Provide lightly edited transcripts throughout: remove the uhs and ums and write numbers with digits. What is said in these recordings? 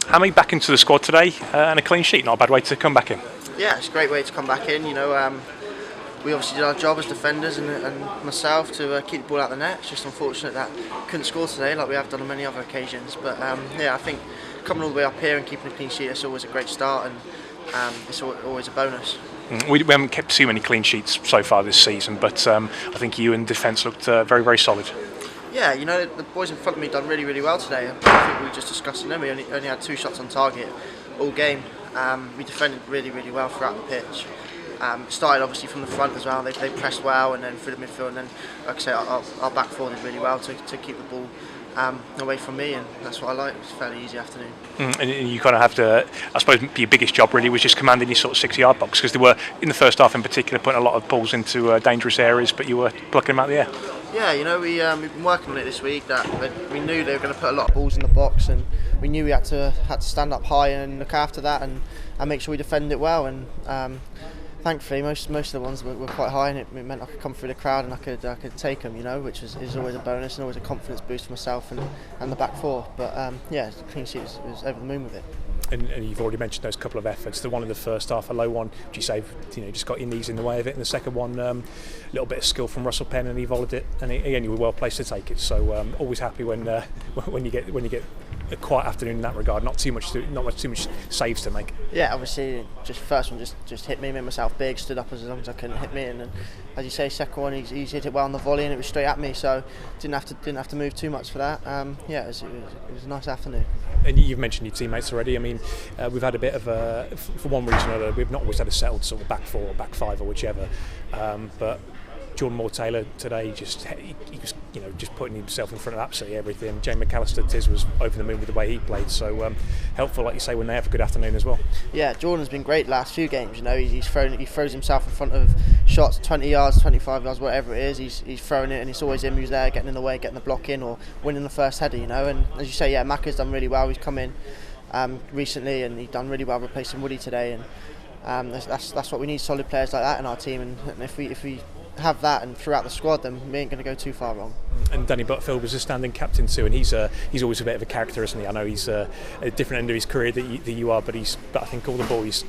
Hammy back into the squad today and a clean sheet, not a bad way to come back in. Yeah, it's a great way to come back in. We obviously did our job as defenders and myself to keep the ball out of the net. It's just unfortunate that couldn't score today like we have done on many other occasions. But I think coming all the way up here and keeping a clean sheet, it's always a great start, and it's always a bonus. We haven't kept too many clean sheets so far this season, but I think you in defence looked very, very solid. Yeah, the boys in front of me done really, really well today. I think we were just discussing them. We only had 2 shots on target all game. We defended really, really well throughout the pitch. Started obviously from the front as well. They pressed well, and then through the midfield, and then, like I say, our back four did really well to keep the ball away from me, and that's what I like. It was a fairly easy afternoon. And you kind of have to, I suppose, your biggest job really was just commanding your sort of 6-yard box, because they were, in the first half in particular, putting a lot of balls into dangerous areas, but you were plucking them out of the air. Yeah, we've been working on it this week. That we knew they were going to put a lot of balls in the box, and we knew we had to stand up high and look after that and make sure we defend it well. And thankfully, most of the ones were quite high, and it meant I could come through the crowd and I could take them, which is always a bonus and always a confidence boost for myself and the back four. But the clean sheet was over the moon with it. And you've already mentioned those couple of efforts. The one in the first half, a low one, which you say, just got your knees in the way of it. And the second one, a little bit of skill from Russell Penn, and he volleyed it. And again, you were well placed to take it. So always happy when you get a quiet afternoon in that regard. Not too much saves to make. Yeah, obviously, just first one just hit me, made myself big, stood up as long as I couldn't hit me, and then, as you say, second one he hit it well on the volley, and it was straight at me. So didn't have to move too much for that. It was a nice afternoon. And you've mentioned your teammates already. I mean, we've had a bit of for one reason or another, we've not always had a settled sort of back four or back five or whichever. But Jordan Moore-Taylor today, he was just putting himself in front of absolutely everything. James McAllister was over the moon with the way he played. So helpful, like you say, when they have a good afternoon as well. Yeah, Jordan's been great the last few games. He throws himself in front of shots, 20 yards, 25 yards, whatever it is. He's throwing it, and it's always him who's there, getting in the way, getting the block in, or winning the first header. And as you say, Macca's done really well. He's come in recently, and he's done really well replacing Woody today. And that's what we need: solid players like that in our team. And if we have that and throughout the squad, then we ain't going to go too far wrong. And Danny Butterfield was a standing captain too, and he's always a bit of a character, isn't he? I know he's a different end of his career that you are, but I think all the boys,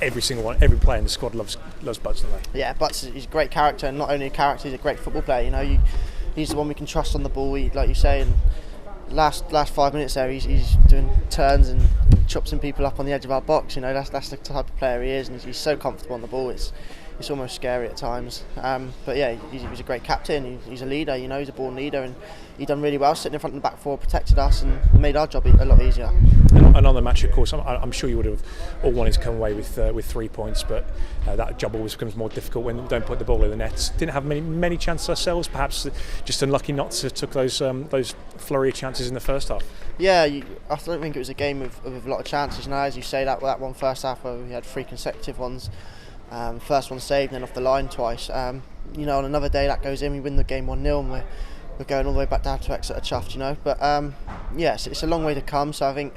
every player in the squad loves Butts, don't they? Yeah, Butts he's a great character, and not only a character, he's a great football player. He's the one we can trust on the ball. Like you say, and last 5 minutes there, he's doing turns and chopping people up on the edge of our box. That's the type of player he is, and he's so comfortable on the ball. It's almost scary at times, but yeah, he's a great captain. He's a leader, he's a born leader, and he done really well sitting in front of the back four, protected us, and made our job a lot easier. And on the match, of course, I'm sure you would have all wanted to come away with 3 points, but that job always becomes more difficult when we don't put the ball in the net. Didn't have many chances ourselves, perhaps just unlucky not to took those flurry of chances in the first half. Yeah, I don't think it was a game with a lot of chances. As you say, that one first half where we had 3 consecutive ones. First one saved, and then off the line twice. On another day that goes in, we win the game 1-0, and we're going all the way back down to Exeter chuffed, But yes, it's a long way to come. So I think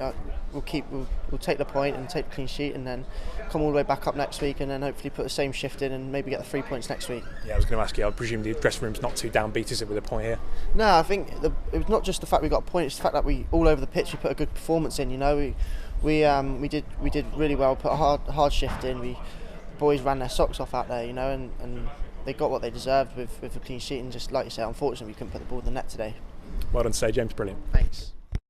we'll take the point and take the clean sheet, and then come all the way back up next week, and then hopefully put the same shift in and maybe get the 3 points next week. Yeah, I was going to ask you. I presume the dressing room's not too downbeat, is it, with a point here? No, I think it was not just the fact we got a point; it's the fact that we all over the pitch we put a good performance in. We did really well, put a hard shift in. Boys ran their socks off out there, and they got what they deserved with a clean sheet, and just like you say, unfortunately we couldn't put the ball in the net today. Well done today, James, brilliant. Thanks.